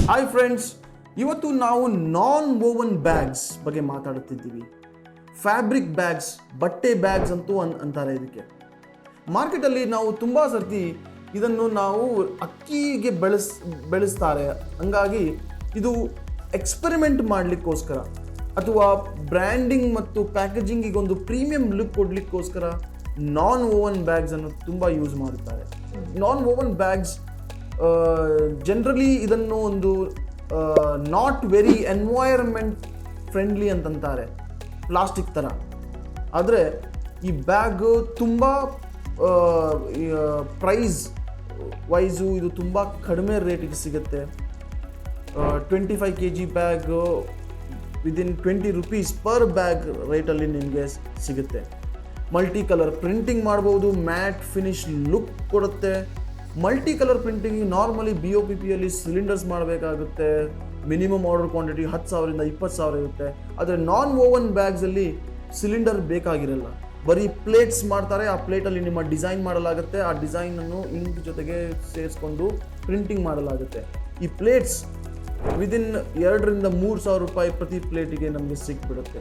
Hi friends, ಇವತ್ತು ನಾವು ನಾನ್ ವೋವನ್ bags ಬಗ್ಗೆ ಮಾತಾಡುತ್ತಿದ್ದೀವಿ. ಫ್ಯಾಬ್ರಿಕ್ ಬ್ಯಾಗ್ಸ್, ಬಟ್ಟೆ ಬ್ಯಾಗ್ಸ್ ಅಂತೂ ಅಂತಾರೆ ಇದಕ್ಕೆ. ಮಾರ್ಕೆಟಲ್ಲಿ ನಾವು ತುಂಬ ಸರ್ತಿ ಇದನ್ನು ನಾವು ಅಕ್ಕಿಗೆ ಬೆಳೆಸ್ತಾರೆ. ಹಂಗಾಗಿ ಇದು ಎಕ್ಸ್ಪೆರಿಮೆಂಟ್ ಮಾಡಲಿಕ್ಕೋಸ್ಕರ ಅಥವಾ ಬ್ರ್ಯಾಂಡಿಂಗ್ ಮತ್ತು ಪ್ಯಾಕೇಜಿಂಗಿಗೆ ಒಂದು ಪ್ರೀಮಿಯಂ ಲುಕ್ ಕೊಡಲಿಕ್ಕೋಸ್ಕರ ನಾನ್ ವೋವನ್ ಬ್ಯಾಗ್ಸನ್ನು ತುಂಬ ಯೂಸ್ ಮಾಡುತ್ತಾರೆ. ನಾನ್ ವೋವನ್ ಬ್ಯಾಗ್ಸ್ ಜನರಲಿ ಇದನ್ನು ಒಂದು ನಾಟ್ ವೆರಿ ಎನ್ವೈರನ್ಮೆಂಟ್ ಫ್ರೆಂಡ್ಲಿ ಅಂತಂತಾರೆ, ಪ್ಲಾಸ್ಟಿಕ್ ಥರ. ಆದರೆ ಈ ಬ್ಯಾಗು ತುಂಬ ಪ್ರೈಸ್ ವೈಸು ಇದು ತುಂಬ ಕಡಿಮೆ ರೇಟಿಗೆ ಸಿಗುತ್ತೆ. 25 kg bag within 20 rupees per bag ರೇಟಲ್ಲಿ ನಿಮಗೆ ಸಿಗುತ್ತೆ. ಮಲ್ಟಿ ಕಲರ್ ಪ್ರಿಂಟಿಂಗ್ ಮಾಡ್ಬೋದು, ಮ್ಯಾಟ್ ಫಿನಿಶ್ ಲುಕ್ ಕೊಡುತ್ತೆ. ಮಲ್ಟಿ ಕಲರ್ ಪ್ರಿಂಟಿಂಗ್ ನಾರ್ಮಲಿ BOPPಯಲ್ಲಿ ಸಿಲಿಂಡರ್ಸ್ ಮಾಡಬೇಕಾಗುತ್ತೆ. ಮಿನಿಮಮ್ ಆರ್ಡರ್ ಕ್ವಾಂಟಿಟಿ 10,000 ಇಂದ 20,000 ಇರುತ್ತೆ. ಆದರೆ ನಾನ್ ವೋವನ್ ಬ್ಯಾಗ್ಸಲ್ಲಿ ಸಿಲಿಂಡರ್ ಬೇಕಾಗಿರಲ್ಲ, ಬರೀ ಪ್ಲೇಟ್ಸ್ ಮಾಡ್ತಾರೆ. ಆ ಪ್ಲೇಟಲ್ಲಿ ನಿಮ್ಮ ಡಿಸೈನ್ ಮಾಡಲಾಗುತ್ತೆ. ಆ ಡಿಸೈನನ್ನು ಇಂಕ್ ಜೊತೆಗೆ ಸೇರಿಸ್ಕೊಂಡು ಪ್ರಿಂಟಿಂಗ್ ಮಾಡಲಾಗುತ್ತೆ. ಈ ಪ್ಲೇಟ್ಸ್ ವಿದಿನ್ 2,000 ರಿಂದ 3,000 ರೂಪಾಯಿ ಪ್ರತಿ ಪ್ಲೇಟಿಗೆ ನಮಗೆ ಸಿಕ್ಬಿಡುತ್ತೆ.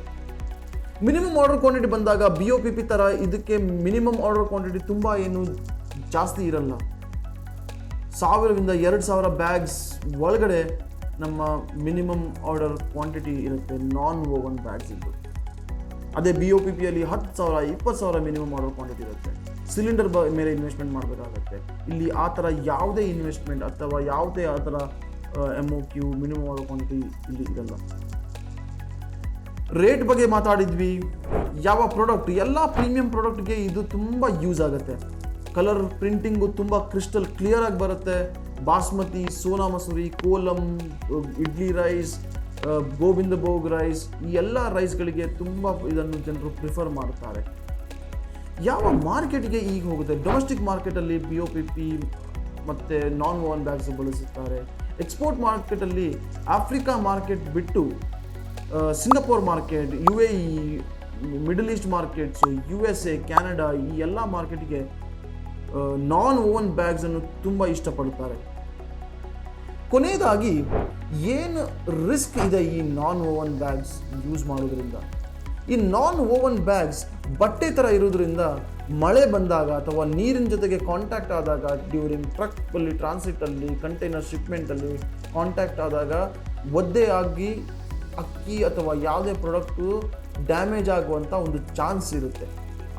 ಮಿನಿಮಮ್ ಆರ್ಡರ್ ಕ್ವಾಂಟಿಟಿ ಬಂದಾಗ BOPP ಥರ ಇದಕ್ಕೆ ಮಿನಿಮಮ್ ಆರ್ಡರ್ ಕ್ವಾಂಟಿಟಿ ತುಂಬ ಏನು ಜಾಸ್ತಿ ಇರಲ್ಲ. 1,000 ರಿಂದ 2,000 ಬ್ಯಾಗ್ಸ್ ಒಳಗಡೆ ನಮ್ಮ ಮಿನಿಮಮ್ ಆರ್ಡರ್ ಕ್ವಾಂಟಿಟಿ ಇರುತ್ತೆ ನಾನ್ ವೋವನ್ ಬ್ಯಾಗ್ಸ್ ಇದ್ದು. ಅದೇ BOPPಯಲ್ಲಿ 10,000 20,000 ಮಿನಿಮಮ್ ಆರ್ಡರ್ ಕ್ವಾಂಟಿಟಿ ಇರುತ್ತೆ. ಸಿಲಿಂಡರ್ ಮೇಲೆ ಇನ್ವೆಸ್ಟ್ಮೆಂಟ್ ಮಾಡಬೇಕಾಗುತ್ತೆ. ಇಲ್ಲಿ ಆ ಥರ ಯಾವುದೇ ಇನ್ವೆಸ್ಟ್ಮೆಂಟ್ ಅಥವಾ ಯಾವುದೇ ಆ ಥರ MOQ ಮಿನಿಮಮ್ ಆರ್ಡರ್ ಕ್ವಾಂಟಿಟಿ ಇಲ್ಲಿ ಇರಲ್ಲ. ರೇಟ್ ಬಗ್ಗೆ ಮಾತಾಡಿದ್ವಿ. ಯಾವ ಪ್ರಾಡಕ್ಟ್, ಎಲ್ಲ ಪ್ರೀಮಿಯಂ ಪ್ರಾಡಕ್ಟ್ಗೆ ಇದು ತುಂಬ ಯೂಸ್ ಆಗುತ್ತೆ. ಕಲರ್ ಪ್ರಿಂಟಿಂಗು ತುಂಬ ಕ್ರಿಸ್ಟಲ್ ಕ್ಲಿಯರ್ ಆಗಿ ಬರುತ್ತೆ. ಬಾಸ್ಮತಿ, ಸೋನಾ ಮಸೂರಿ, ಕೋಲಂ, ಇಡ್ಲಿ ರೈಸ್, ಗೋವಿಂದ ಭೋಗ್ ರೈಸ್, ಈ ಎಲ್ಲ ರೈಸ್ಗಳಿಗೆ ತುಂಬ ಇದನ್ನು ಜನರು ಪ್ರಿಫರ್ ಮಾಡ್ತಾರೆ. ಯಾವ ಮಾರ್ಕೆಟ್ಗೆ ಈಗ ಹೋಗುತ್ತೆ? ಡೊಮೆಸ್ಟಿಕ್ ಮಾರ್ಕೆಟಲ್ಲಿ BOPP ಮತ್ತು ನಾನ್ ವೋವನ್ ಬ್ಯಾಗ್ಸ್ ಬಳಸುತ್ತಾರೆ. ಎಕ್ಸ್ಪೋರ್ಟ್ ಮಾರ್ಕೆಟಲ್ಲಿ ಆಫ್ರಿಕಾ ಮಾರ್ಕೆಟ್ ಬಿಟ್ಟು Singapore market, UAE, middle East markets, USA, Canada, ಈ ಎಲ್ಲ ಮಾರ್ಕೆಟ್ಗೆ ನಾನ್ ವೋವನ್ ಬ್ಯಾಗ್ಸನ್ನು ತುಂಬ ಇಷ್ಟಪಡುತ್ತಾರೆ. ಕೊನೆಯದಾಗಿ ಏನು ರಿಸ್ಕ್ ಇದೆ ಈ ನಾನ್ ವೋವನ್ ಬ್ಯಾಗ್ಸ್ ಯೂಸ್ ಮಾಡೋದ್ರಿಂದ? ಈ ನಾನ್ ವೋವನ್ ಬ್ಯಾಗ್ಸ್ ಬಟ್ಟೆ ಥರ ಇರೋದ್ರಿಂದ ಮಳೆ ಬಂದಾಗ ಅಥವಾ ನೀರಿನ ಜೊತೆಗೆ ಕಾಂಟ್ಯಾಕ್ಟ್ ಆದಾಗ, ಡ್ಯೂರಿಂಗ್ ಟ್ರಕ್ಕಲ್ಲಿ, ಟ್ರಾನ್ಸಿಟಲ್ಲಿ, ಕಂಟೈನರ್ ಶಿಪ್ಮೆಂಟಲ್ಲಿ ಕಾಂಟ್ಯಾಕ್ಟ್ ಆದಾಗ ಒದ್ದೆ ಆಗಿ ಅಕ್ಕಿ ಅಥವಾ ಯಾವುದೇ ಪ್ರಾಡಕ್ಟು ಡ್ಯಾಮೇಜ್ ಆಗುವಂಥ ಒಂದು ಚಾನ್ಸ್ ಇರುತ್ತೆ.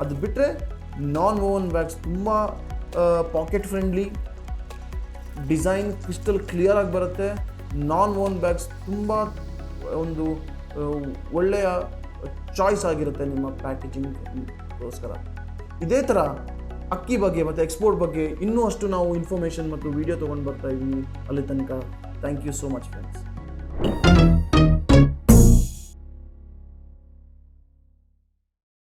ಅದು ಬಿಟ್ಟರೆ ನಾನ್ ವೋವನ್ ಬ್ಯಾಗ್ಸ್ ತುಂಬ packet friendly, design crystal clear ಆಗಿ ಬರುತ್ತೆ. ನಾನ್ ವೋವನ್ ಬ್ಯಾಗ್ಸ್ ತುಂಬ ಒಂದು ಒಳ್ಳೆಯ ಚಾಯ್ಸ್ ಆಗಿರುತ್ತೆ ನಿಮ್ಮ ಪ್ಯಾಕೇಜಿಂಗ್ಗೋಸ್ಕರ. ಇದೇ ಥರ ಅಕ್ಕಿ ಬಗ್ಗೆ ಮತ್ತು ಎಕ್ಸ್ಪೋರ್ಟ್ ಬಗ್ಗೆ ಇನ್ನೂ ಅಷ್ಟು ನಾವು ಇನ್ಫಾರ್ಮೇಷನ್ ಮತ್ತು ವಿಡಿಯೋ ತೊಗೊಂಡು ಬರ್ತಾ ಇದ್ದೀವಿ. ಅಲ್ಲಿ ತನಕ thank you so much friends.